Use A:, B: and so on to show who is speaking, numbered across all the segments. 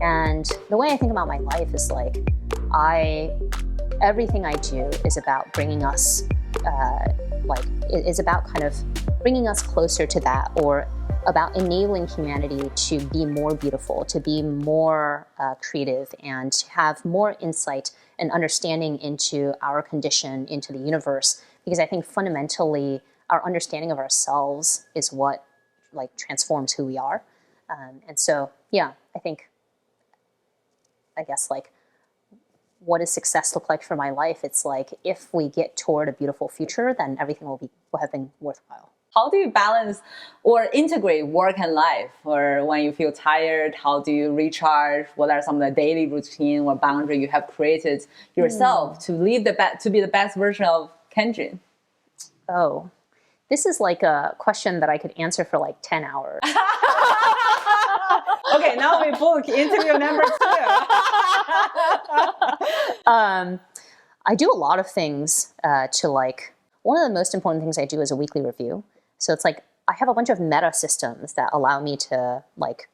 A: And the way I think about my life is like, everything I do is about bringing us, is about kind of bringing us closer to that, or about enabling humanity to be more beautiful, to be more creative, and to have more insight and understanding into our condition, into the universe. Because I think fundamentally, our understanding of ourselves is what like transforms who we are. And so, yeah, I guess like, what does success look like for my life? It's like, if we get toward a beautiful future, then everything will have been worthwhile.
B: How do you balance or integrate work and life? Or when you feel tired, how do you recharge? What are some of the daily routine or boundary you have created yourself to be the best version of Kanjun?
A: Oh, this is like a question that I could answer for like 10 hours.
B: Okay, now we book interview number 2.
A: I do a lot of things to like, one of the most important things I do is a weekly review. So it's like, I have a bunch of meta systems that allow me to like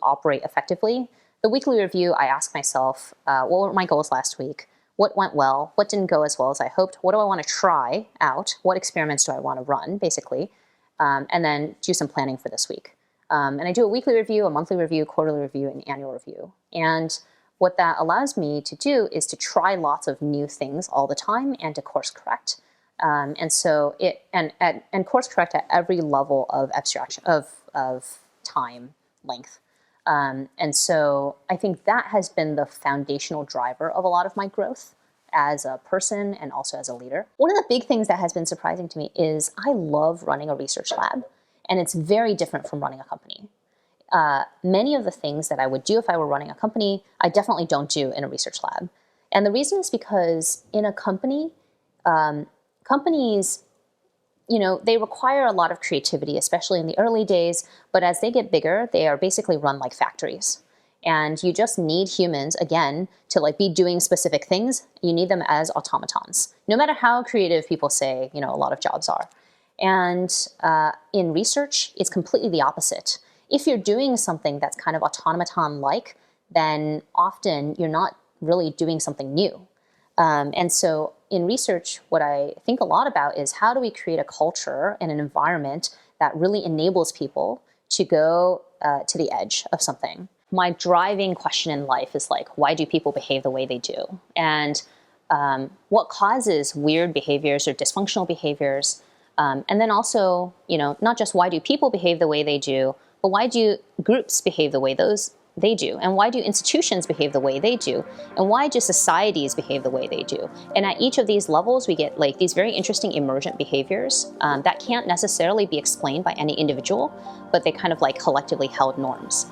A: operate effectively. The weekly review, I ask myself, what were my goals last week? What went well? What didn't go as well as I hoped? What do I want to try out? What experiments do I want to run, basically? And then do some planning for this week. And I do a weekly review, a monthly review, quarterly review, and annual review. And what that allows me to do is to try lots of new things all the time and to course correct. And so and course correct at every level of abstraction of time length. And so I think that has been the foundational driver of a lot of my growth as a person and also as a leader. One of the big things that has been surprising to me is I love running a research lab, and it's very different from running a company. Many of the things that I would do if I were running a company, I definitely don't do in a research lab. And the reason is because in a company, companies, they require a lot of creativity, especially in the early days. But as they get bigger, they are basically run like factories. And you just need humans, again, to like be doing specific things. You need them as automatons, no matter how creative people say, a lot of jobs are. And in research, it's completely the opposite. If you're doing something that's kind of automaton-like, then often you're not really doing something new. And so in research, what I think a lot about is how do we create a culture and an environment that really enables people to go to the edge of something. My driving question in life is like, why do people behave the way they do? And what causes weird behaviors or dysfunctional behaviors? And then also, not just why do people behave the way they do, but why do groups behave the way they do? And why do institutions behave the way they do? And why do societies behave the way they do? And at each of these levels, we get like these very interesting emergent behaviors that can't necessarily be explained by any individual, but they kind of like collectively held norms.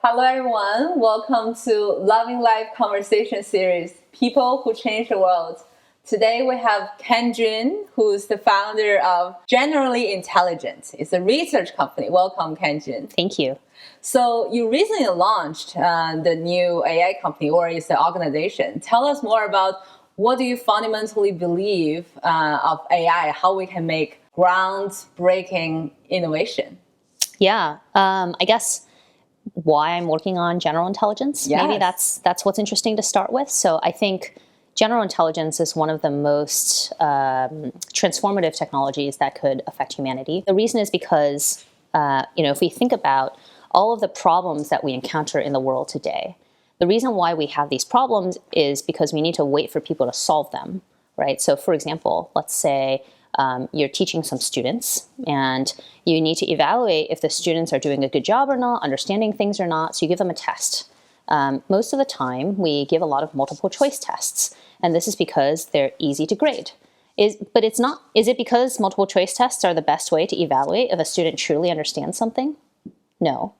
B: Hello everyone, welcome to Loving Life conversation series, People Who Change the World. Today we have Kanjun, who's the founder of Generally Intelligent. It's a research company. Welcome, Kanjun.
A: Thank you.
B: So you recently launched the new AI company, or it's an organization. Tell us more about what do you fundamentally believe of AI, how we can make groundbreaking innovation.
A: Yeah, I guess why I'm working on general intelligence.
B: Yes.
A: Maybe that's what's interesting to start with. So I think general intelligence is one of the most transformative technologies that could affect humanity. The reason is because, if we think about all of the problems that we encounter in the world today, the reason why we have these problems is because we need to wait for people to solve them, right? So for example, let's say you're teaching some students and you need to evaluate if the students are doing a good job or not, understanding things or not, so you give them a test. Most of the time, we give a lot of multiple choice tests, and this is because they're easy to grade. Is it because multiple choice tests are the best way to evaluate if a student truly understands something? No,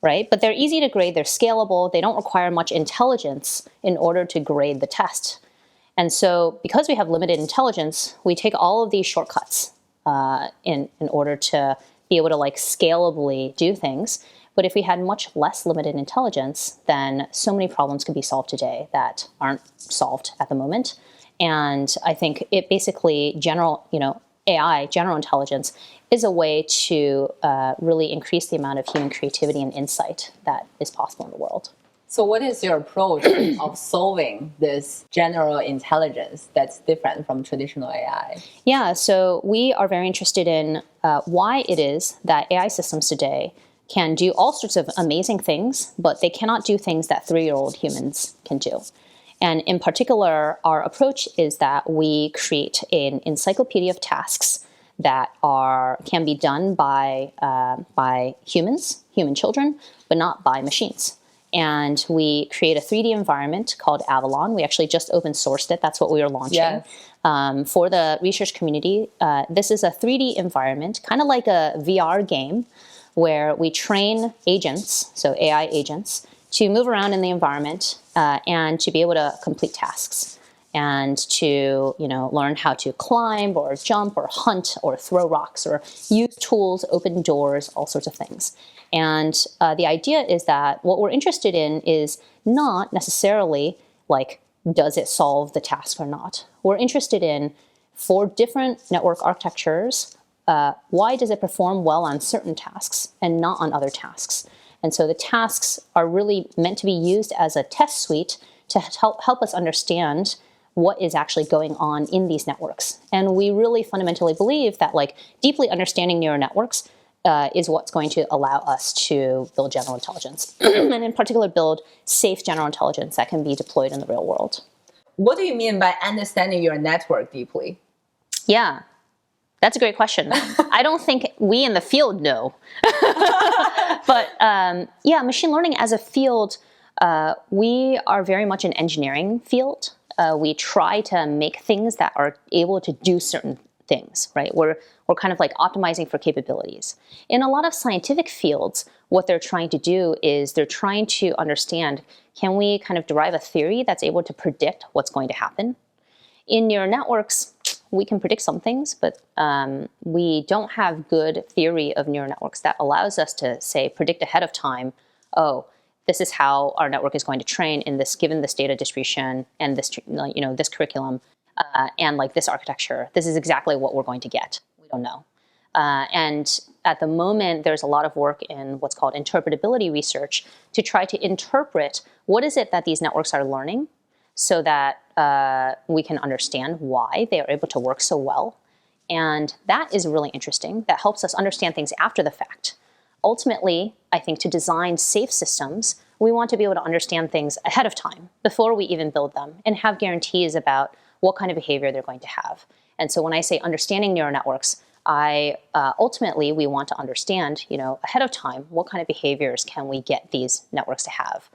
A: right? But they're easy to grade, they're scalable, they don't require much intelligence in order to grade the test. And so because we have limited intelligence, we take all of these shortcuts in order to be able to like scalably do things. But if we had much less limited intelligence, then so many problems could be solved today that aren't solved at the moment. And I think it basically AI, general intelligence, is a way to really increase the amount of human creativity and insight that is possible in the world.
B: So what is your approach of solving this general intelligence that's different from traditional AI?
A: Yeah, so we are very interested in why it is that AI systems today can do all sorts of amazing things, but they cannot do things that 3-year-old humans can do. And in particular, our approach is that we create an encyclopedia of tasks that can be done by humans, human children, but not by machines. And we create a 3D environment called Avalon. We actually just open sourced it. That's what we are launching.
B: Yes.
A: For the research community. This is a 3D environment, kind of like a VR game, where we train agents, so AI agents, to move around in the environment and to be able to complete tasks and to learn how to climb or jump or hunt or throw rocks or use tools, open doors, all sorts of things. And the idea is that what we're interested in is not necessarily like, does it solve the task or not? We're interested in, for different network architectures, why does it perform well on certain tasks and not on other tasks? And so the tasks are really meant to be used as a test suite to help us understand what is actually going on in these networks. And we really fundamentally believe that deeply understanding neural networks is what's going to allow us to build general intelligence, and in particular build safe general intelligence that can be deployed in the real world.
B: What do you mean by understanding your network deeply?
A: Yeah, that's a great question. I don't think we in the field know. But machine learning as a field, we are very much an engineering field. We try to make things that are able to do certain things, right? We're kind of optimizing for capabilities. In a lot of scientific fields, what they're trying to do is they're trying to understand, can we kind of derive a theory that's able to predict what's going to happen? In neural networks, we can predict some things, but we don't have good theory of neural networks that allows us to say, predict ahead of time, oh, this is how our network is going to train in this, given this data distribution and this, this curriculum and this architecture. This is exactly what we're going to get. We don't know. And at the moment, there's a lot of work in what's called interpretability research to try to interpret what is it that these networks are learning, so that we can understand why they are able to work so well. And that is really interesting. That helps us understand things after the fact. Ultimately, I think to design safe systems, we want to be able to understand things ahead of time, before we even build them, and have guarantees about what kind of behavior they're going to have. And so when I say understanding neural networks, ultimately, we want to understand, ahead of time, what kind of behaviors can we get these networks to have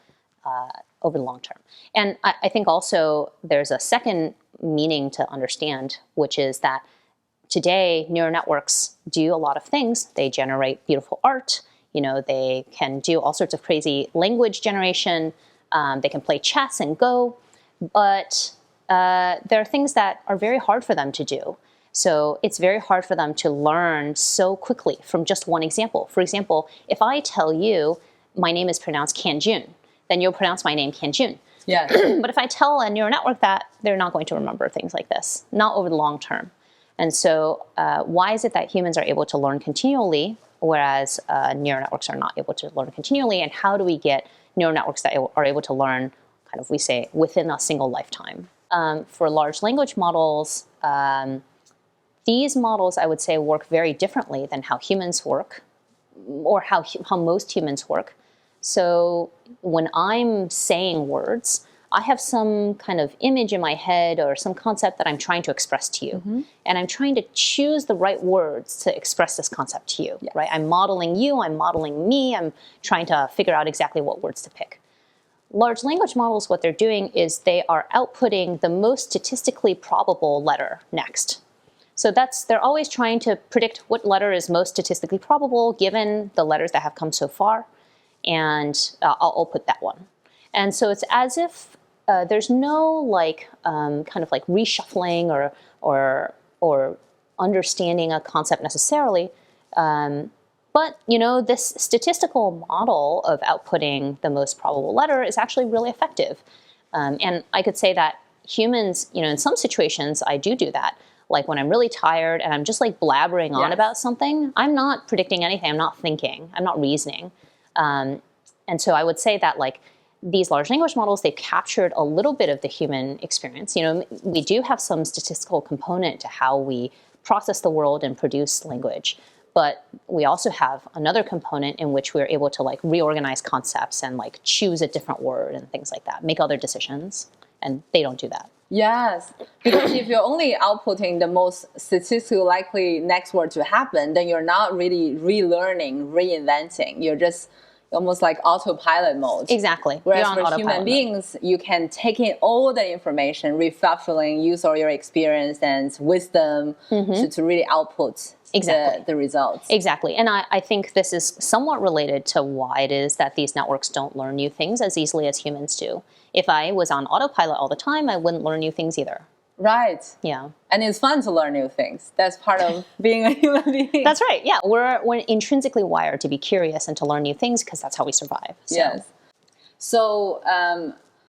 A: over the long term. And I think also there's a second meaning to understand, which is that today neural networks do a lot of things. They generate beautiful art. They can do all sorts of crazy language generation. They can play chess and Go. But there are things that are very hard for them to do. So it's very hard for them to learn so quickly from just one example. For example, if I tell you my name is pronounced Kanjun, then you'll pronounce my name Kanjun.
B: Yeah.
A: But if I tell a neural network that, they're not going to remember things like this, not over the long term. And so why is it that humans are able to learn continually, whereas neural networks are not able to learn continually? And how do we get neural networks that are able to learn, kind of, we say, within a single lifetime? For large language models, these models, I would say, work very differently than how humans work, or how most humans work. So when I'm saying words, I have some kind of image in my head or some concept that I'm trying to express to you. Mm-hmm. And I'm trying to choose the right words to express this concept to you, yes. Right? I'm modeling you, I'm modeling me, I'm trying to figure out exactly what words to pick. Large language models, what they're doing is they are outputting the most statistically probable letter next. So they're always trying to predict what letter is most statistically probable given the letters that have come so far. And I'll put that one. And so it's as if there's no kind of reshuffling or understanding a concept necessarily. But this statistical model of outputting the most probable letter is actually really effective. And I could say that humans, in some situations, I do that. Like when I'm really tired and I'm just like blabbering on about something, I'm not predicting anything. I'm not thinking. I'm not reasoning. And so I would say that like these large language models, they've captured a little bit of the human experience. You know, we do have some statistical component to how we process the world and produce language. But we also have another component in which we're able to like reorganize concepts and like choose a different word and things like that, make other decisions. And they don't do that.
B: Yes, because if you're only outputting the most statistically likely next word to happen, then you're not really relearning, reinventing. You're just almost like autopilot mode.
A: Exactly.
B: Whereas for human beings, you can take in all the information, refactoring, use all your experience and wisdom to really output the results.
A: Exactly. And I think this is somewhat related to why it is that these networks don't learn new things as easily as humans do. If I was on autopilot all the time, I wouldn't learn new things either.
B: Right.
A: Yeah.
B: And it's fun to learn new things. That's part of being a human being.
A: That's right. Yeah. We're intrinsically wired to be curious and to learn new things because that's how we survive. So.
B: Yes. So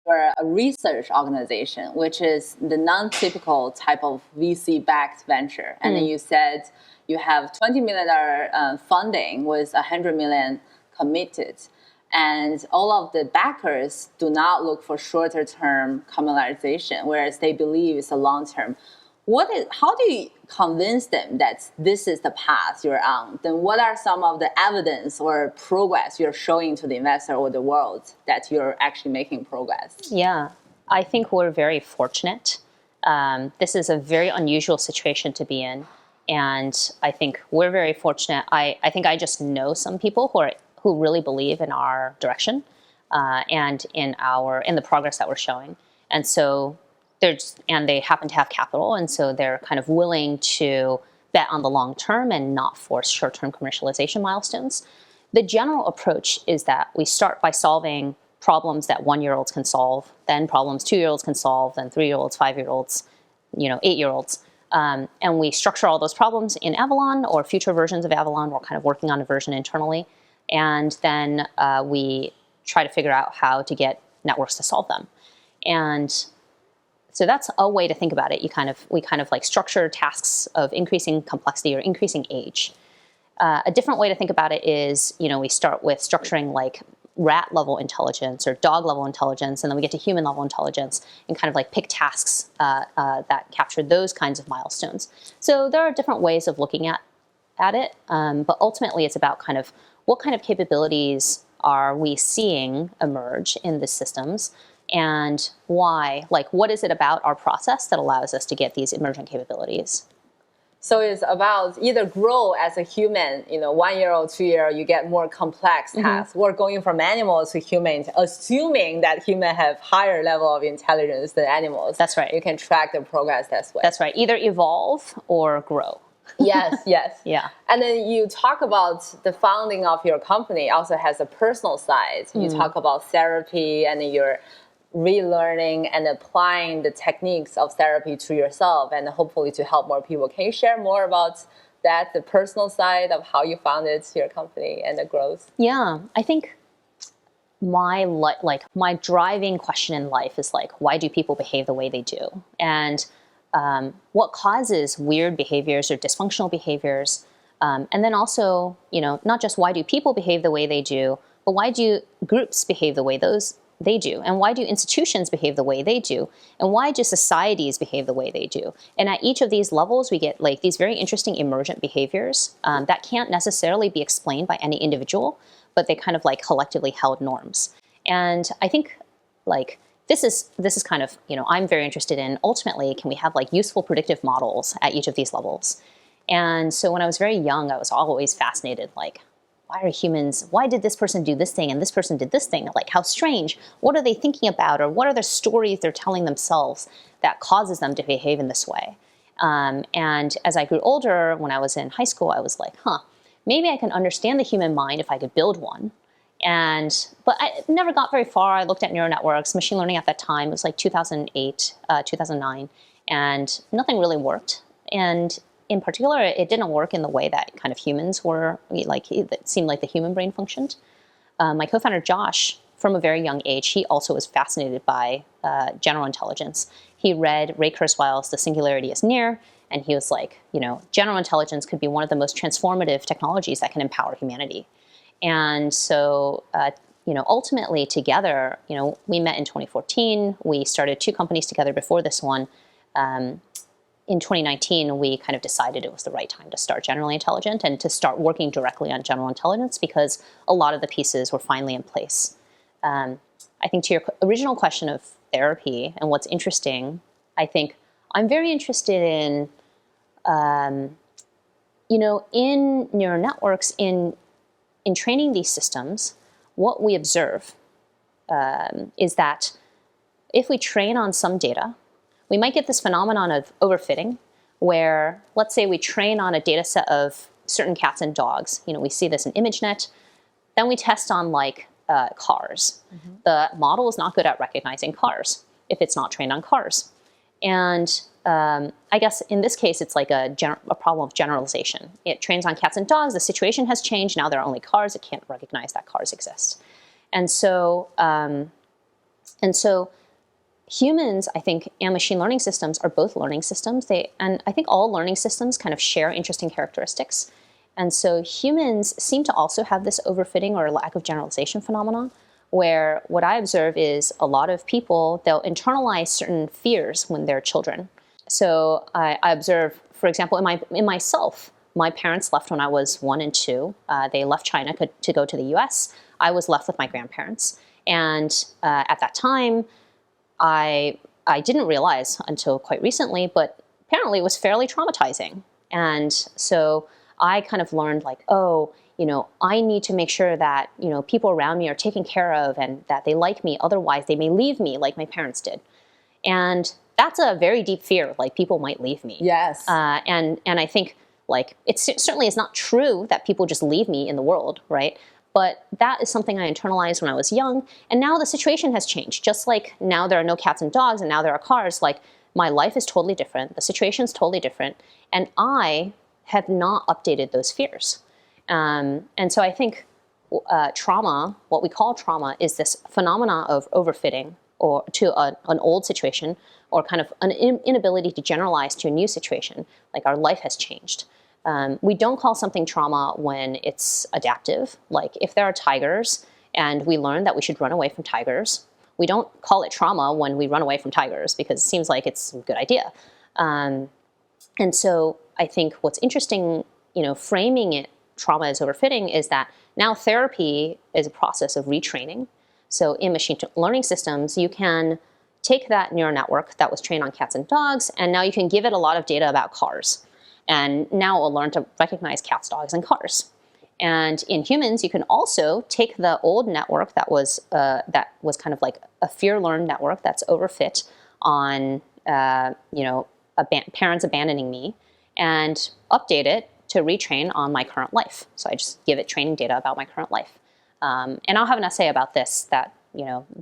B: we're a research organization, which is the non-typical type of VC-backed venture. And then you said you have $20 million funding with $100 million committed. And all of the backers do not look for shorter term commercialization, whereas they believe it's a long term. How do you convince them that this is the path you're on? Then what are some of the evidence or progress you're showing to the investor or the world that you're actually making progress?
A: Yeah, I think we're very fortunate. This is a very unusual situation to be in. And I think we're very fortunate. I think I just know some people who really believe in our direction and in the progress that we're showing. And so they happen to have capital, and so they're kind of willing to bet on the long term and not force short-term commercialization milestones. The general approach is that we start by solving problems that 1-year-olds can solve, then problems 2-year-olds can solve, then 3-year-olds, 5-year-olds, 8-year-olds. And we structure all those problems in Avalon or future versions of Avalon. We're kind of working on a version internally. And then we try to figure out how to get networks to solve them. And so that's a way to think about it. We kind of like structure tasks of increasing complexity or increasing age. A different way to think about it is, we start with structuring like rat level intelligence or dog level intelligence, and then we get to human level intelligence and kind of like pick tasks that capture those kinds of milestones. So there are different ways of looking at it, but ultimately it's about kind of what kind of capabilities are we seeing emerge in the systems and why? Like, what is it about our process that allows us to get these emergent capabilities?
B: So it's about either grow as a human, 1-year-old, 2-year-old, you get more complex tasks. We're going from animals to humans, assuming that humans have higher level of intelligence than animals.
A: That's right.
B: You can track the progress that way.
A: That's right. Either evolve or grow.
B: Yes.
A: Yeah.
B: And then you talk about the founding of your company also has a personal side. You talk about therapy and you're relearning and applying the techniques of therapy to yourself and hopefully to help more people. Can you share more about that, the personal side of how you founded your company and the growth?
A: Yeah, I think my driving question in life is like, why do people behave the way they do? And what causes weird behaviors or dysfunctional behaviors? And then also, not just why do people behave the way they do, but why do groups behave the way they do? And why do institutions behave the way they do? And why do societies behave the way they do? And at each of these levels, we get like these very interesting emergent behaviors that can't necessarily be explained by any individual, but they kind of like collectively held norms. And I think like this is kind of, I'm very interested in ultimately, can we have like useful predictive models at each of these levels? And so when I was very young, I was always fascinated, like, why did this person do this thing and this person did this thing? Like, how strange. What are they thinking about? Or what are the stories they're telling themselves that causes them to behave in this way? And as I grew older, when I was in high school, I was like, maybe I can understand the human mind if I could build one. But I never got very far. I looked at neural networks, machine learning at that time. It was like 2008, 2009, and nothing really worked. And in particular, it didn't work in the way that kind of humans were, like it seemed like the human brain functioned. My co-founder, Josh, from a very young age, he also was fascinated by general intelligence. He read Ray Kurzweil's The Singularity is Near, And he was like, general intelligence could be one of the most transformative technologies that can empower humanity. And so, ultimately together, we met in 2014. We started 2 companies together before this one. In 2019, we kind of decided it was the right time to start Generally Intelligent and to start working directly on general intelligence because a lot of the pieces were finally in place. I think to your original question of therapy and what's interesting, I think I'm very interested in, in neural networks, in training these systems, what we observe is that if we train on some data, we might get this phenomenon of overfitting, where let's say we train on a data set of certain cats and dogs. We see this in ImageNet. Then we test on cars. Mm-hmm. The model is not good at recognizing cars if it's not trained on cars. And I guess in this case, it's like a problem of generalization. It trains on cats and dogs. The situation has changed. Now there are only cars. It can't recognize that cars exist. And so humans, I think, and machine learning systems are both learning systems. And I think all learning systems kind of share interesting characteristics. And so humans seem to also have this overfitting or lack of generalization phenomenon, where what I observe is a lot of people, they'll internalize certain fears when they're children. So I observe, for example, in myself, my parents left when I was 1 and 2. They left China to go to the US. I was left with my grandparents. And at that time, I didn't realize until quite recently, but apparently it was fairly traumatizing. And so I kind of learned I need to make sure that, people around me are taken care of and that they like me. Otherwise, they may leave me like my parents did. And that's a very deep fear, people might leave me.
B: Yes.
A: And I think, it certainly is not true that people just leave me in the world, right? But that is something I internalized when I was young. And now the situation has changed. Just like now there are no cats and dogs and now there are cars, my life is totally different. The situation is totally different. And I have not updated those fears. And so I think trauma, what we call trauma, is this phenomena of overfitting or to an old situation or kind of an inability to generalize to a new situation. Our life has changed. We don't call something trauma when it's adaptive. If there are tigers and we learn that we should run away from tigers, we don't call it trauma when we run away from tigers because it seems like it's a good idea. And so I think what's interesting, framing it trauma as overfitting is that now therapy is a process of retraining. So in machine learning systems, you can take that neural network that was trained on cats and dogs, and now you can give it a lot of data about cars. And now it will learn to recognize cats, dogs, and cars. And in humans, you can also take the old network that was kind of like a fear-learned network that's overfit on, parents abandoning me, and update it to retrain on my current life. So I just give it training data about my current life. And I'll have an essay about this that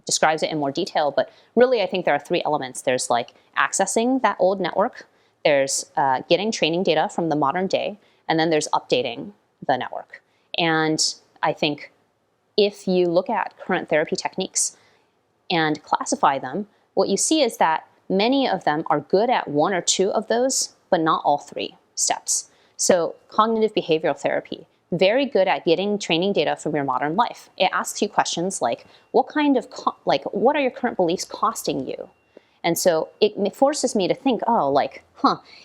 A: describes it in more detail. But really, I think there are 3 elements. There's accessing that old network. There's getting training data from the modern day, and then there's updating the network. And I think if you look at current therapy techniques and classify them, what you see is that many of them are good at 1 or 2 of those, but not all 3 steps. So cognitive behavioral therapy, very good at getting training data from your modern life. It asks you questions like, what are your current beliefs costing you? And so it forces me to think,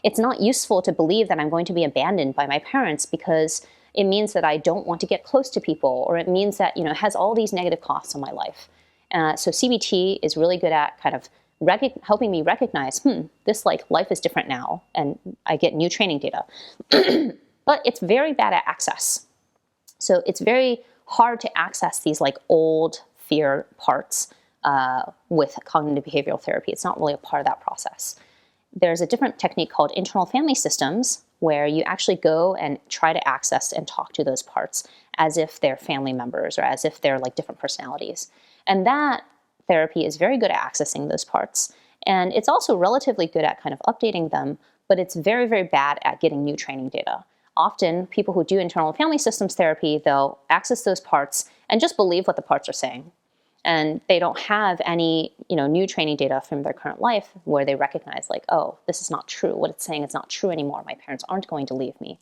A: it's not useful to believe that I'm going to be abandoned by my parents because it means that I don't want to get close to people, or it means that, it has all these negative costs on my life. So CBT is really good at kind of helping me recognize, this life is different now, and I get new training data. But it's very bad at access. So it's very hard to access these old fear parts with cognitive behavioral therapy. It's not really a part of that process. There's a different technique called internal family systems where you actually go and try to access and talk to those parts as if they're family members or as if they're different personalities. And that therapy is very good at accessing those parts. And it's also relatively good at kind of updating them, but it's very, very bad at getting new training data. Often people who do internal family systems therapy, they'll access those parts and just believe what the parts are saying. and they don't have any, new training data from their current life where they recognize like, oh, this is not true. What it's saying is not true anymore. My parents aren't going to leave me.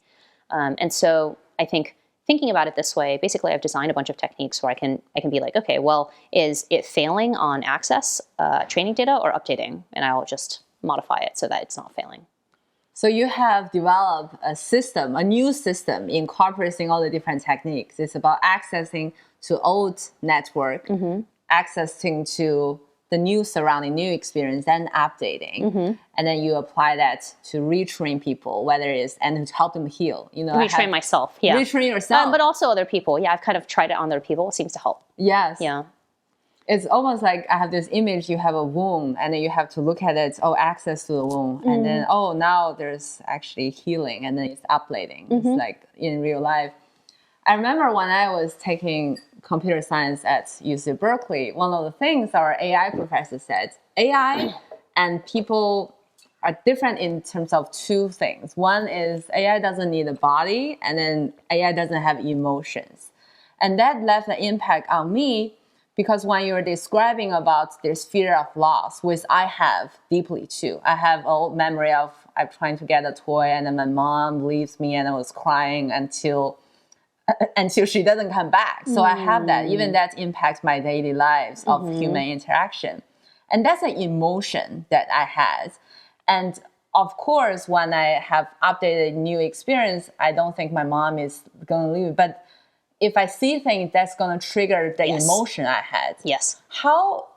A: And so I think thinking about it this way, basically I've designed a bunch of techniques where I can be like, okay, well, is it failing on access training data or updating? And I'll just modify it so that it's not failing.
B: So you have developed a new system incorporating all the different techniques. It's about accessing to old network, accessing to the new surrounding, new experience, and updating. And then you apply that to retrain people, whether it's, and to help them heal.
A: Retrain myself, yeah.
B: Retrain yourself.
A: But also other people. Yeah, I've kind of tried it on other people. It seems to help.
B: Yes.
A: Yeah.
B: It's almost like I have this image, you have a wound, and then you have to look at it, access to the wound. And then, now there's actually healing, and then it's updating. It's like in real life. I remember when I was taking computer science at UC Berkeley, one of the things our AI professor said, AI and people are different in terms of two things. One is AI doesn't need a body, and then AI doesn't have emotions. And that left an impact on me, because when you're describing about this fear of loss, which I have deeply too. I have old memory of I'm trying to get a toy, and then my mom leaves me, and I was crying until she doesn't come back. So I have that. Even that impacts my daily lives of human interaction. And that's an emotion that I had. And of course, when I have updated new experience, I don't think my mom is going to leave. But if I see things, that's going to trigger the emotion I had.
A: Yes.
B: How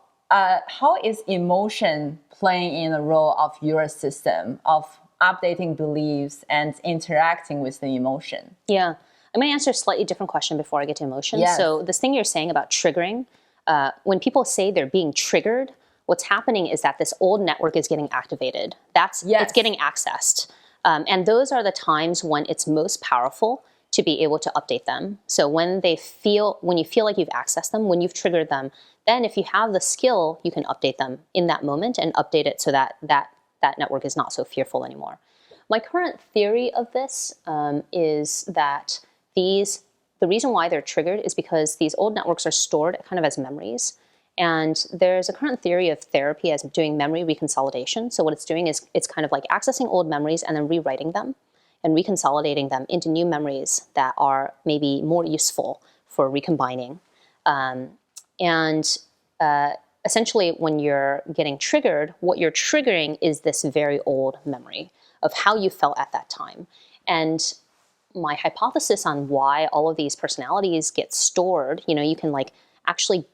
B: is emotion playing in the role of your system of updating beliefs and interacting with the emotion?
A: Yeah. I'm going to answer a slightly different question before I get to emotion.
B: Yes.
A: So this thing you're saying about triggering, when people say they're being triggered, what's happening is that this old network is getting activated. It's getting accessed. And those are the times when it's most powerful to be able to update them. So when you feel like you've accessed them, when you've triggered them, then if you have the skill, you can update them in that moment and update it so that network is not so fearful anymore. My current theory of this is that the reason why they're triggered is because these old networks are stored kind of as memories. And there's a current theory of therapy as doing memory reconsolidation. So what it's doing is it's kind of like accessing old memories and then rewriting them and reconsolidating them into new memories that are maybe more useful for recombining. Essentially, when you're getting triggered, what you're triggering is this very old memory of how you felt at that time. And my hypothesis on why all of these personalities get stored, you can like actually,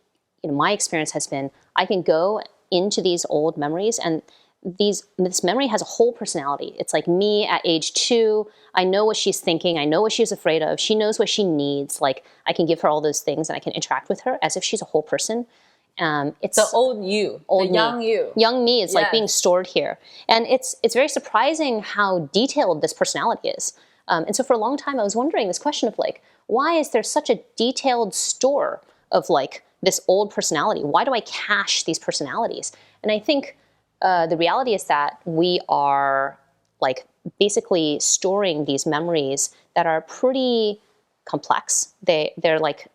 A: my experience has been I can go into these old memories, and this memory has a whole personality. It's like me at age 2. I know what she's thinking. I know what she's afraid of. She knows what she needs. Like I can give her all those things, and I can interact with her as if she's a whole person. It's
B: the old you, young you.
A: Young me is like being stored here. And it's very surprising how detailed this personality is. And so for a long time, I was wondering this question of like, why is there such a detailed store of like this old personality? Why do I cache these personalities? And I think the reality is that we are like basically storing these memories that are pretty complex. They're like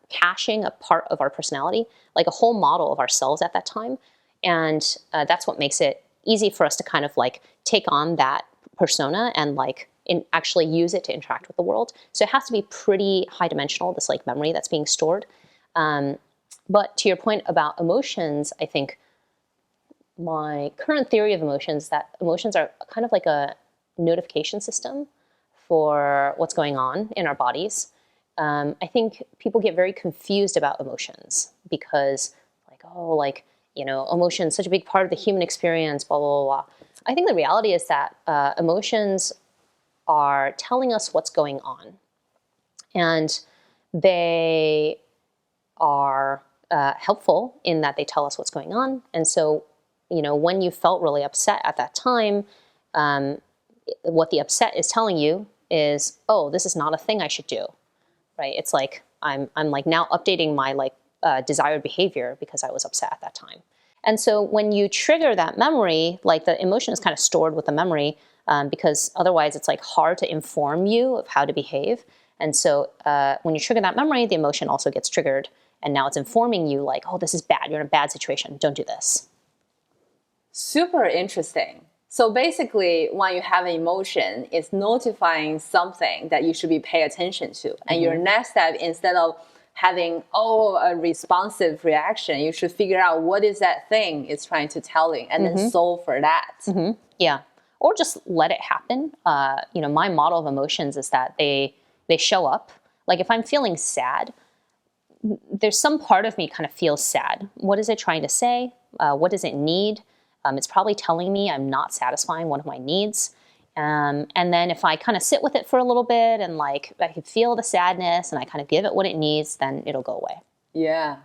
A: caching a part of our personality, like a whole model of ourselves at that time. And that's what makes it easy for us to kind of like take on that persona and like actually use it to interact with the world. So it has to be pretty high dimensional, this like memory that's being stored. But to your point about emotions, I think my current theory of emotions, that emotions are kind of like a notification system for what's going on in our bodies. I think people get very confused about emotions because emotion is such a big part of the human experience, blah, blah, blah. I think the reality is that emotions are telling us what's going on. And they are helpful in that they tell us what's going on. And so, when you felt really upset at that time, what the upset is telling you is, oh, this is not a thing I should do, right? It's like, I'm like now updating my like desired behavior because I was upset at that time. And so when you trigger that memory, like the emotion is kind of stored with the memory because otherwise it's like hard to inform you of how to behave. And so when you trigger that memory, the emotion also gets triggered. And now it's informing you like, oh, this is bad. You're in a bad situation. Don't do this.
B: Super interesting. So basically, when you have an emotion, it's notifying something that you should be paying attention to. And your next step, instead of having, a responsive reaction, you should figure out what is that thing it's trying to tell you and then solve for that.
A: Yeah. Or just let it happen. My model of emotions is that they show up. Like if I'm feeling sad, there's some part of me kind of feels sad. What is it trying to say? What does it need? It's probably telling me I'm not satisfying one of my needs. And then if I kind of sit with it for a little bit and like I can feel the sadness and I kind of give it what it needs, then it'll go away.
B: Yeah.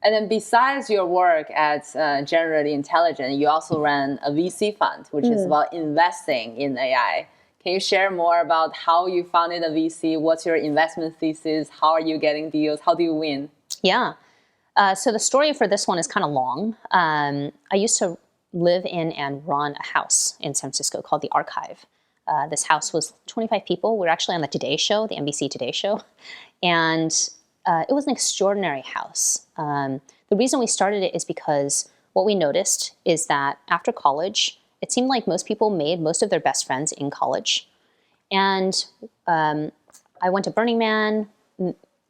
B: And then besides your work at Generally Intelligent, you also ran a VC fund, which is about investing in AI. Can you share more about how you founded a VC? What's your investment thesis? How are you getting deals? How do you win?
A: Yeah. So the story for this one is kind of long. I used to live in and run a house in San Francisco called the Archive. This house was 25 people. We were actually on the Today Show, the NBC Today Show. And it was an extraordinary house. The reason we started it is because what we noticed is that after college, it seemed like most people made most of their best friends in college. And I went to Burning Man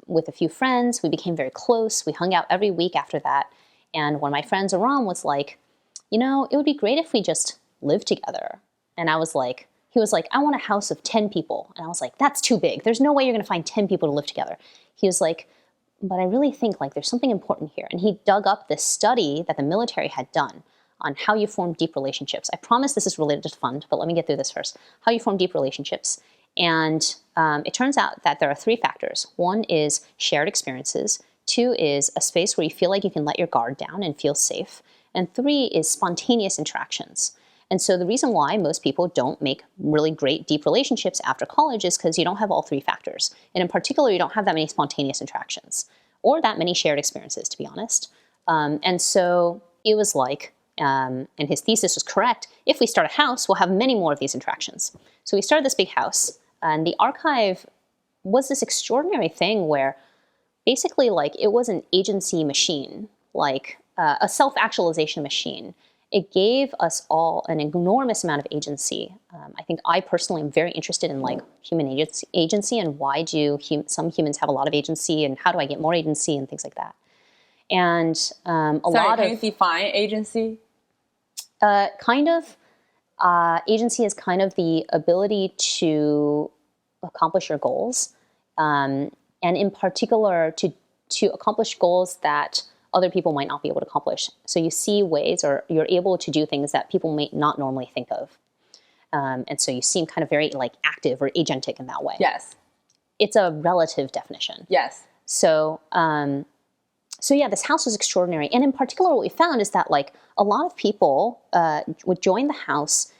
A: with a few friends. We became very close. We hung out every week after that. And one of my friends, Aram, was like, it would be great if we just lived together. And he was like, I want a house of 10 people. And I was like, that's too big. There's no way you're going to find 10 people to live together. He was like, but I really think like there's something important here. And he dug up this study that the military had done on how you form deep relationships. I promise this is related to fund, but let me get through this first. How you form deep relationships. And it turns out that there are 3 factors. 1 is shared experiences. 2 is a space where you feel like you can let your guard down and feel safe. And 3 is spontaneous interactions. And so the reason why most people don't make really great deep relationships after college is because you don't have all 3 factors. And in particular, you don't have that many spontaneous interactions or that many shared experiences, to be honest. And so it was like, and his thesis was correct, if we start a house, we'll have many more of these interactions. So we started this big house, and the Archive was this extraordinary thing where basically like it was an agency machine, like a self-actualization machine. It gave us all an enormous amount of agency. I think I personally am very interested in like human agency and why do some humans have a lot of agency and how do I get more agency and things like that. And
B: Can you define agency?
A: Agency is kind of the ability to accomplish your goals, and in particular to accomplish goals that other people might not be able to accomplish. So you see ways, or you're able to do things that people may not normally think of, and so you seem kind of very like active or agentic in that way.
B: Yes, it's
A: a relative definition.
B: Yes.
A: So yeah, this house was extraordinary. And in particular, what we found is that like a lot of people would join the house.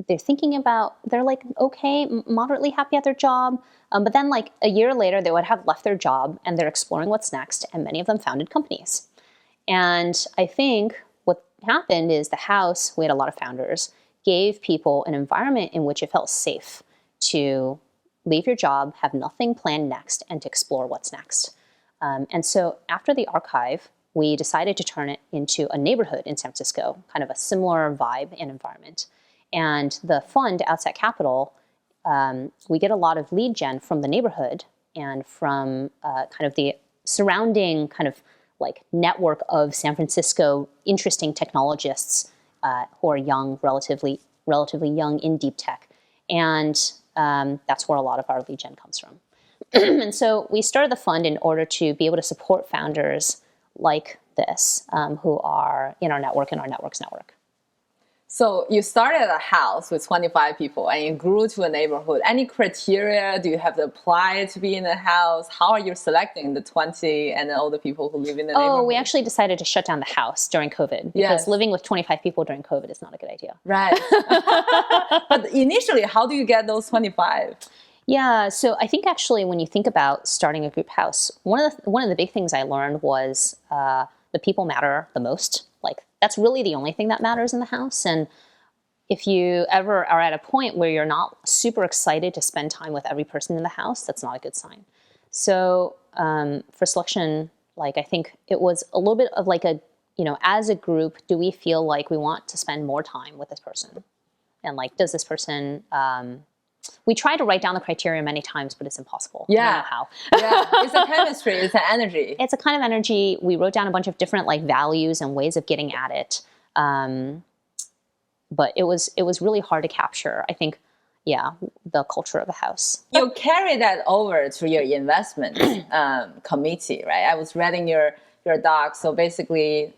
A: They're thinking about, they're like, okay, moderately happy at their job. But then like a year later, they would have left their job and they're exploring what's next. And many of them founded companies. And I think what happened is the house, we had a lot of founders, gave people an environment in which it felt safe to leave your job, have nothing planned next, and to explore what's next. And so after the Archive, we decided to turn it into a neighborhood in San Francisco, kind of a similar vibe and environment. And the fund, Outset Capital, we get a lot of lead gen from the neighborhood and from kind of the surrounding kind of like network of San Francisco interesting technologists who are young, relatively young in deep tech. And that's where a lot of our lead gen comes from. And so we started the fund in order to be able to support founders like this who are in our network and our network's network.
B: So you started a house with 25 people and you grew to a neighborhood. Any criteria do you have to apply to be in the house? How are you selecting the 20 and all the people who live in the neighborhood?
A: Oh, we actually decided to shut down the house during COVID because living with 25 people during COVID is not a good idea.
B: Right. But initially, how do you get those 25?
A: Yeah, so I think actually when you think about starting a group house, one of the big things I learned was the people matter the most. Like that's really the only thing that matters in the house. And if you ever are at a point where you're not super excited to spend time with every person in the house, that's not a good sign. So for selection, like I think it was a little bit of like a, as a group, do we feel like we want to spend more time with this person? And like, does this person, we try to write down the criteria many times, but it's impossible.
B: Yeah.
A: I don't know how.
B: Yeah. It's a chemistry. It's an energy.
A: It's a kind of energy. We wrote down a bunch of different like values and ways of getting at it. But it was really hard to capture. I think, the culture of a house.
B: You carry that over to your investment committee, right? I was reading your doc. So basically,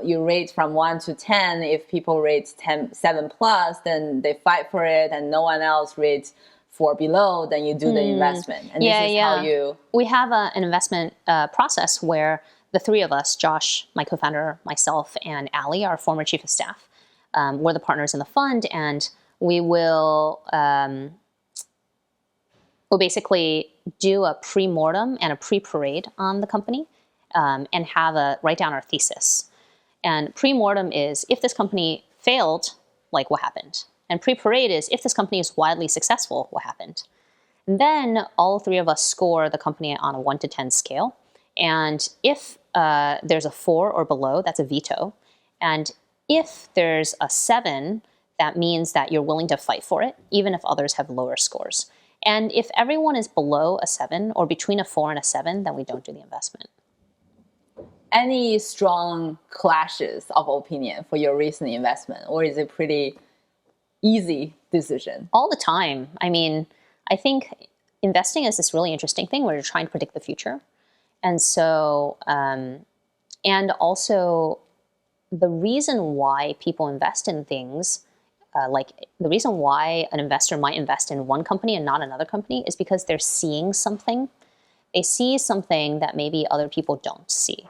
B: you rate from 1 to 10. If people rate 7 plus, then they fight for it, and no one else rates 4 below. Then you do the investment, and this is how you.
A: We have an investment process where the three of us, Josh, my co-founder, myself, and Allie, our former chief of staff, we're the partners in the fund, and we will we'll basically do a pre-mortem and a pre-parade on the company, and write down our thesis. And pre-mortem is if this company failed, like what happened? And pre-parade is if this company is wildly successful, what happened? And then all three of us score the company on a 1 to 10 scale. And if there's a 4 or below, that's a veto. And if there's a 7, that means that you're willing to fight for it, even if others have lower scores. And if everyone is below a 7 or between a 4 and a 7, then we don't do the investment.
B: Any strong clashes of opinion for your recent investment, or is it pretty easy decision?
A: All the time. I mean, I think investing is this really interesting thing where you're trying to predict the future. And so, and also the reason why people invest in things, like the reason why an investor might invest in one company and not another company is because they're seeing something. They see something that maybe other people don't see.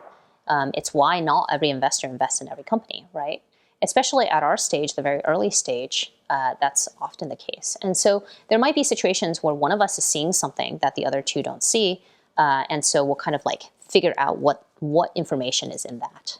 A: It's why not every investor invests in every company, right? Especially at our stage, the very early stage, that's often the case. And so there might be situations where one of us is seeing something that the other two don't see. And so we'll kind of like figure out what information is in that.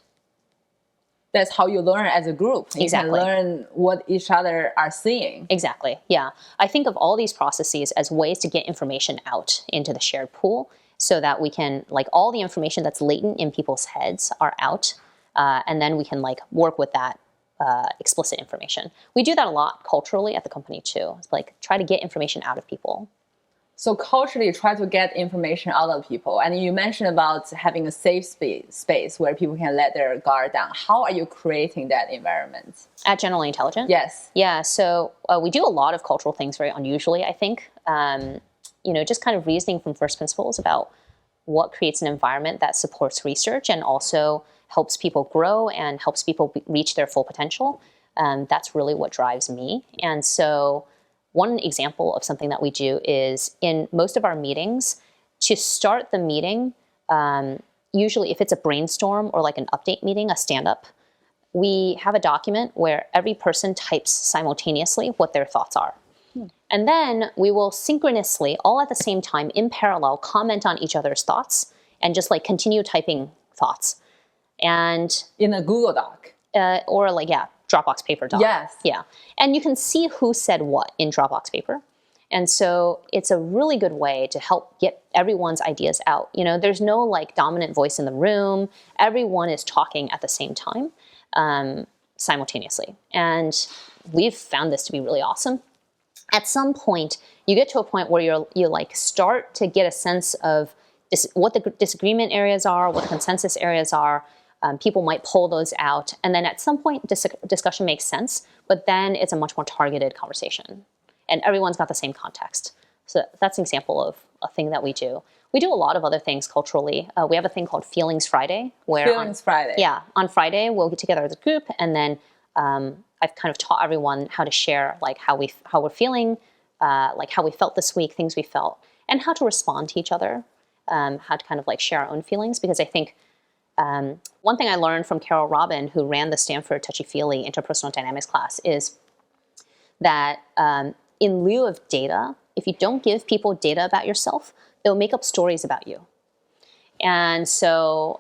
B: That's how you learn as a group. You
A: Exactly.
B: can learn what each other are seeing.
A: Exactly. Yeah. I think of all these processes as ways to get information out into the shared pool so that we can, like, all the information that's latent in people's heads are out. And then we can like work with that explicit information. We do that a lot culturally at the company too. It's like try to get information out of people.
B: So culturally, try to get information out of people. And you mentioned about having a safe space where people can let their guard down. How are you creating that environment?
A: At Generally Intelligent?
B: Yes.
A: Yeah, so we do a lot of cultural things very unusually, I think. Just kind of reasoning from first principles about what creates an environment that supports research and also helps people grow and helps people reach their full potential. That's really what drives me. And so one example of something that we do is in most of our meetings, to start the meeting, usually if it's a brainstorm or like an update meeting, a stand-up, we have a document where every person types simultaneously what their thoughts are. And then we will synchronously, all at the same time, in parallel, comment on each other's thoughts and just like continue typing thoughts. And
B: in a Google Doc.
A: Or like, Dropbox paper doc.
B: Yes.
A: Yeah. And you can see who said what in Dropbox paper. And so it's a really good way to help get everyone's ideas out. There's no like dominant voice in the room. Everyone is talking at the same time, simultaneously. And we've found this to be really awesome. At some point, you get to a point where you like start to get a sense of what the disagreement areas are, what the consensus areas are. People might pull those out. And then at some point, discussion makes sense, but then it's a much more targeted conversation. And everyone's got the same context. So that's an example of a thing that we do. We do a lot of other things culturally. We have a thing called Feelings Friday.
B: Friday.
A: Yeah. On Friday, we'll get together as a group, and then I've kind of taught everyone how to share like how we're feeling, like how we felt this week, things we felt, and how to respond to each other, how to kind of like share our own feelings. Because I think one thing I learned from Carol Robin, who ran the Stanford Touchy-Feely Interpersonal Dynamics class, is that in lieu of data, if you don't give people data about yourself, they'll make up stories about you. And so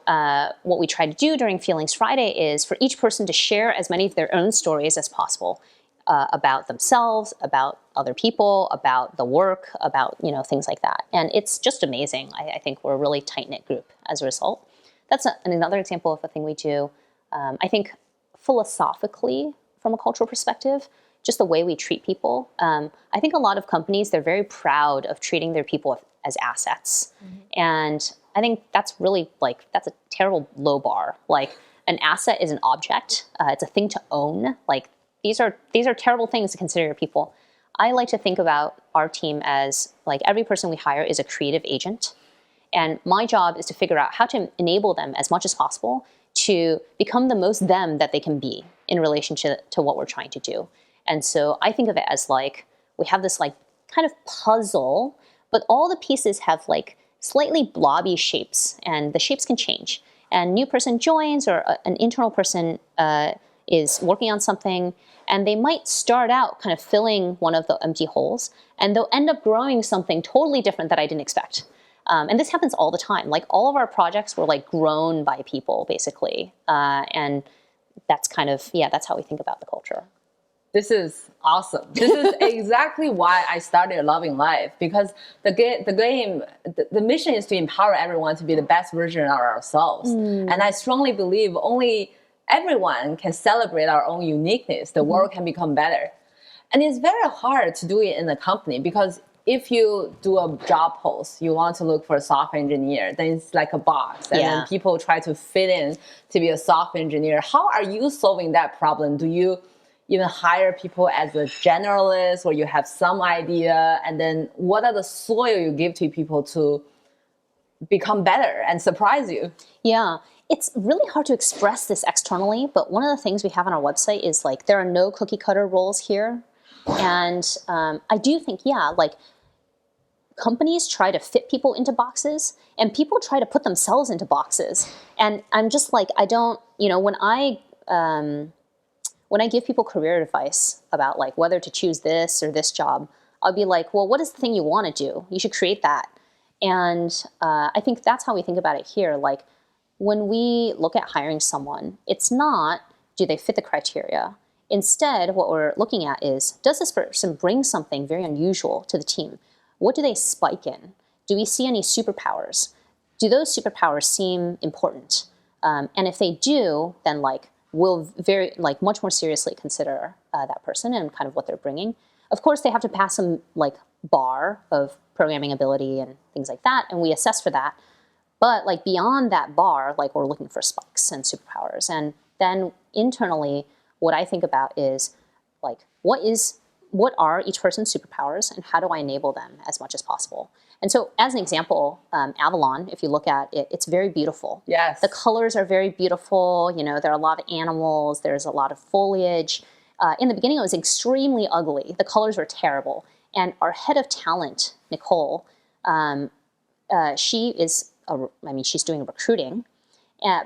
A: what we try to do during Feelings Friday is for each person to share as many of their own stories as possible about themselves, about other people, about the work, about, things like that. And it's just amazing. I think we're a really tight-knit group as a result. That's another example of a thing we do. I think philosophically, from a cultural perspective, just the way we treat people. I think a lot of companies, they're very proud of treating their people as assets. And I think that's really that's a terrible low bar. Like, an asset is an object. It's a thing to own. Like, these are terrible things to consider your people. I like to think about our team as every person we hire is a creative agent. And my job is to figure out how to enable them as much as possible to become the most them that they can be in relationship to what we're trying to do. And so I think of it as we have this kind of puzzle, but all the pieces have slightly blobby shapes, and the shapes can change. And new person joins, or an internal person is working on something, and they might start out kind of filling one of the empty holes, and they'll end up growing something totally different that I didn't expect. And this happens all the time. All of our projects were grown by people, basically. And that's kind of, that's how we think about the culture.
B: This is awesome. This is exactly why I started Loving Life, because the mission is to empower everyone to be the best version of ourselves. And I strongly believe only everyone can celebrate our own uniqueness. The world can become better. And it's very hard to do it in a company, because if you do a job post, you want to look for a software engineer, then it's like a box. And then people try to fit in to be a software engineer. How are you solving that problem? Do you even hire people as a generalist, or you have some idea? And then what are the soil you give to people to become better and surprise you?
A: Yeah, it's really hard to express this externally. But one of the things we have on our website is there are no cookie cutter roles here. And I do think, companies try to fit people into boxes, and people try to put themselves into boxes. And I'm just I don't, when I give people career advice about whether to choose this or this job, I'll be well, what is the thing you want to do? You should create that. And I think that's how we think about it here. When we look at hiring someone, it's not, do they fit the criteria? Instead, what we're looking at is, does this person bring something very unusual to the team? What do they spike in? Do we see any superpowers? Do those superpowers seem important? And if they do, then we'll very much more seriously consider that person and kind of what they're bringing. Of course, they have to pass some bar of programming ability and things like that, and we assess for that. But beyond that bar, we're looking for spikes and superpowers. And then internally, what I think about is what are each person's superpowers, and how do I enable them as much as possible? And so, as an example, Avalon, if you look at it, it's very beautiful.
B: Yes.
A: The colors are very beautiful. There are a lot of animals. There's a lot of foliage. In the beginning, it was extremely ugly. The colors were terrible. And our head of talent, Nicole, she is, she's doing recruiting,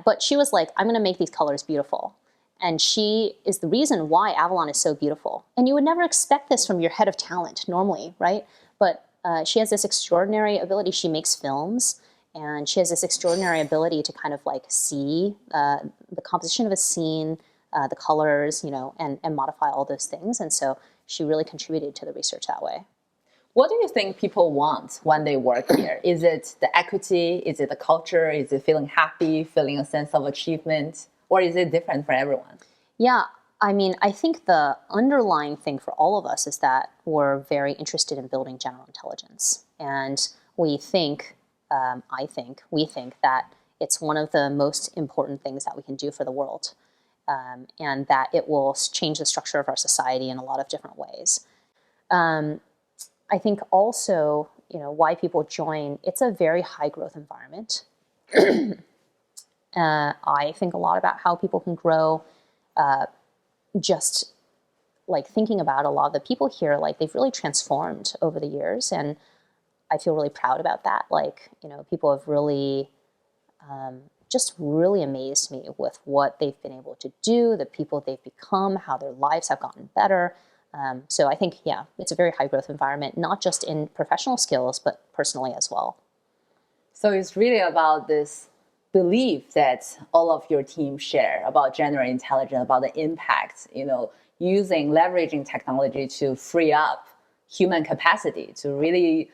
A: but she was I'm going to make these colors beautiful. And she is the reason why Avalon is so beautiful. And you would never expect this from your head of talent normally, right? But she has this extraordinary ability. She makes films, and she has this extraordinary ability to kind of see the composition of a scene, the colors, and modify all those things. And so she really contributed to the research that way.
B: What do you think people want when they work here? Is it the equity? Is it the culture? Is it feeling happy, feeling a sense of achievement? Or is it different for everyone?
A: Yeah, I think the underlying thing for all of us is that we're very interested in building general intelligence. And we think, we think that it's one of the most important things that we can do for the world. And that it will change the structure of our society in a lot of different ways. I think also, why people join, it's a very high growth environment. I think a lot about how people can grow, just thinking about a lot of the people here, they've really transformed over the years. And I feel really proud about that. People have really, just really amazed me with what they've been able to do, the people they've become, how their lives have gotten better. So I think, it's a very high growth environment, not just in professional skills, but personally as well.
B: So it's really about this belief that all of your team share about general intelligence, about the impact, leveraging technology to free up human capacity to really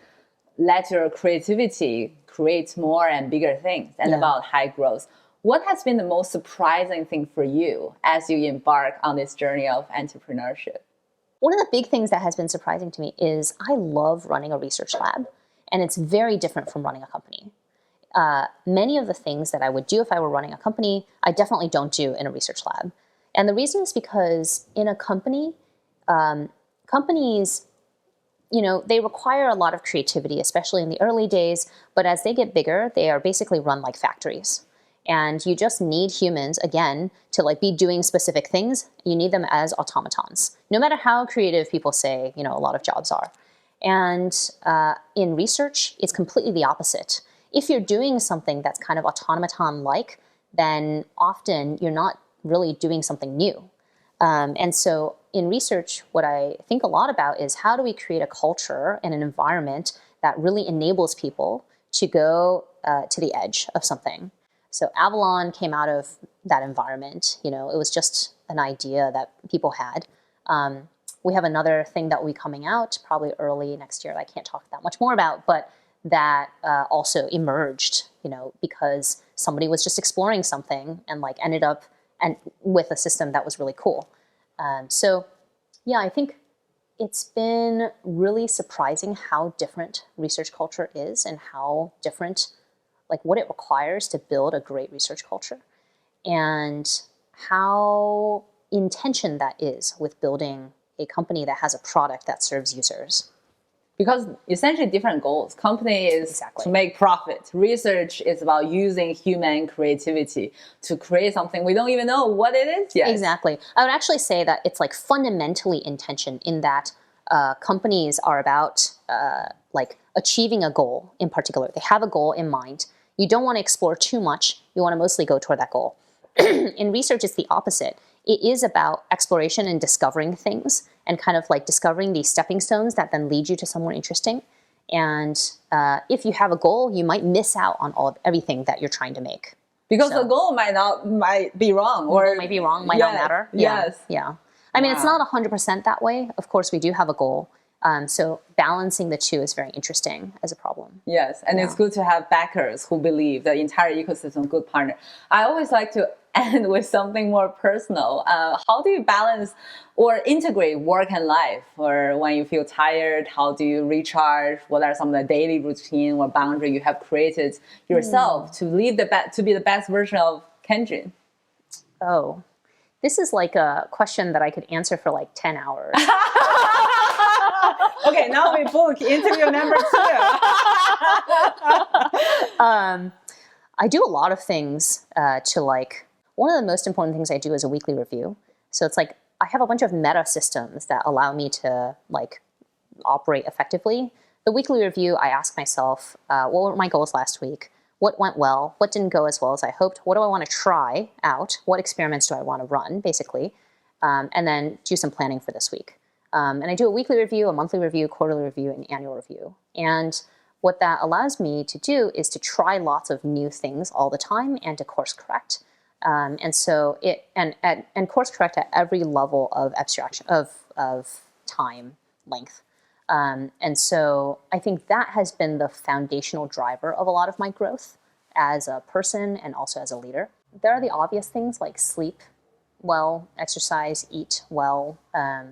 B: let your creativity create more and bigger things and about high growth. What has been the most surprising thing for you as you embark on this journey of entrepreneurship?
A: One of the big things that has been surprising to me is I love running a research lab, and it's very different from running a company. Many of the things that I would do if I were running a company, I definitely don't do in a research lab. And the reason is because in a company, companies, they require a lot of creativity, especially in the early days. But as they get bigger, they are basically run like factories. And you just need humans, again, to like be doing specific things. You need them as automatons, no matter how creative people say, a lot of jobs are. And in research, it's completely the opposite. If you're doing something that's kind of automaton-like, then often you're not really doing something new. And so in research, what I think a lot about is how do we create a culture and an environment that really enables people to go to the edge of something. So Avalon came out of that environment. It was just an idea that people had. We have another thing that will be coming out probably early next year that I can't talk that much more about, but that also emerged, because somebody was just exploring something and like ended up with a system that was really cool. So yeah, I think it's been really surprising how different research culture is and how different, like what it requires to build a great research culture and how in tension that is with building a company that has a product that serves users.
B: Because essentially different goals. Company is to make profit. Research is about using human creativity to create something we don't even know what it is yet.
A: Exactly. I would actually say that it's like fundamentally in tension in that companies are about like achieving a goal in particular. They have a goal in mind. You don't want to explore too much. You want to mostly go toward that goal. In research, it's the opposite. It is about exploration and discovering things and kind of like discovering these stepping stones that then lead you to somewhere interesting. And if you have a goal, you might miss out on everything that you're trying to make.
B: Because the goal might be wrong. Or
A: might be wrong, might not matter.
B: Yes.
A: Yeah. I mean, it's not 100% that way. Of course, we do have a goal. So balancing the two is very interesting as a problem.
B: Yes, and it's good to have backers who believe the entire ecosystem, good partner. I always like to end with something more personal. How do you balance or integrate work and life? Or when you feel tired, how do you recharge? What are some of the daily routine or boundary you have created yourself to be the best version of Kanjun?
A: Oh, this is like a question that I could answer for like 10 hours.
B: Okay, now we book interview number 2.
A: I do a lot of things to like, one of the most important things I do is a weekly review. So it's like, I have a bunch of meta systems that allow me to like operate effectively. The weekly review, I ask myself, what were my goals last week? What went well? What didn't go as well as I hoped? What do I want to try out? What experiments do I want to run, basically? And then do some planning for this week. And I do a weekly review, a monthly review, quarterly review, and annual review. And what that allows me to do is to try lots of new things all the time and to course correct. And so and course correct at every level of abstraction of time length. And so I think that has been the foundational driver of a lot of my growth as a person and also as a leader. There are the obvious things like sleep well, exercise, eat well.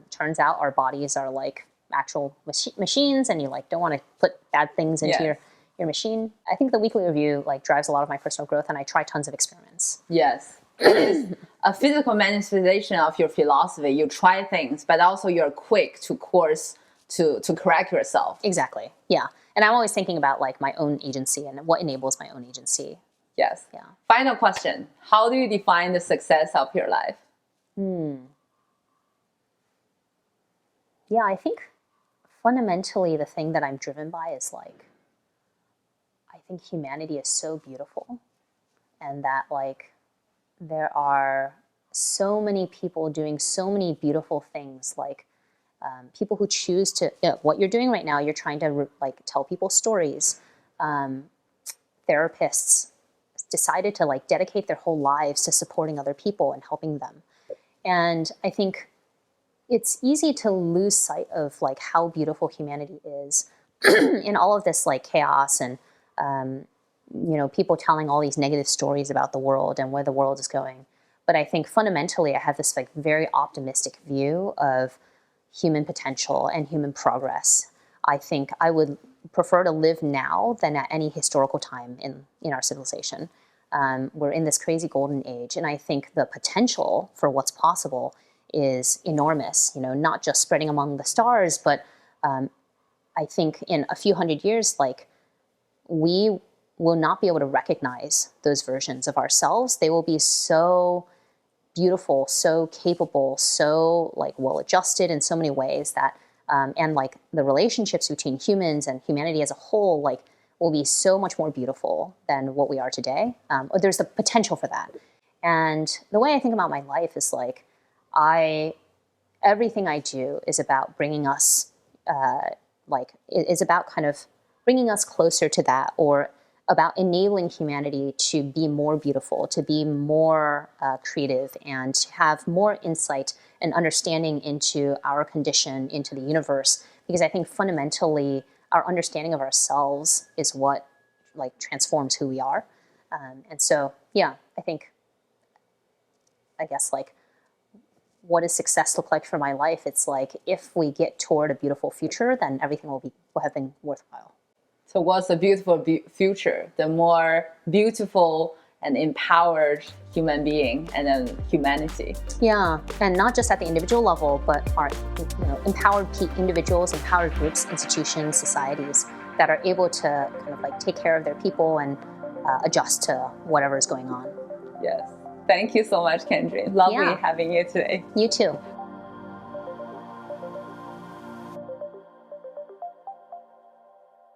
A: Turns out our bodies are like actual machines, and you like don't want to put bad things into your machine. I think the weekly review like drives a lot of my personal growth, and I try tons of experiments.
B: Yes. It is a physical manifestation of your philosophy. You try things, but also you're quick to course to correct yourself.
A: Exactly. Yeah. And I'm always thinking about like my own agency and what enables my own agency.
B: Yes.
A: Yeah.
B: Final question. How do you define the success of your life?
A: Yeah, I think fundamentally the thing that I'm driven by is like, I think humanity is so beautiful, and that like there are so many people doing so many beautiful things, like people who choose to, what you're doing right now, you're trying to like tell people stories. Therapists decided to like dedicate their whole lives to supporting other people and helping them. And I think it's easy to lose sight of like how beautiful humanity is in all of this like chaos and people telling all these negative stories about the world and where the world is going. But I think fundamentally I have this like very optimistic view of human potential and human progress. I think I would prefer to live now than at any historical time in our civilization. We're in this crazy golden age, and I think the potential for what's possible is enormous. Not just spreading among the stars, but I think in a few hundred years, like we will not be able to recognize those versions of ourselves. They will be so beautiful, so capable, so like well-adjusted in so many ways that, and like the relationships between humans and humanity as a whole, like will be so much more beautiful than what we are today. There's the potential for that. And the way I think about my life is like, everything I do is about bringing us, is about kind of bringing us closer to that, or about enabling humanity to be more beautiful, to be more creative, and to have more insight and understanding into our condition, into the universe. Because I think fundamentally, our understanding of ourselves is what like transforms who we are. And so, yeah, I guess like, what does success look like for my life? It's like, if we get toward a beautiful future, then everything will have been worthwhile.
B: So what's a beautiful future? The more beautiful and empowered human being and then humanity.
A: Yeah, and not just at the individual level, but our empowered individuals, empowered groups, institutions, societies that are able to kind of like take care of their people and adjust to whatever is going on.
B: Yes. Thank you so much, Kanjun. Lovely having you today.
A: You too.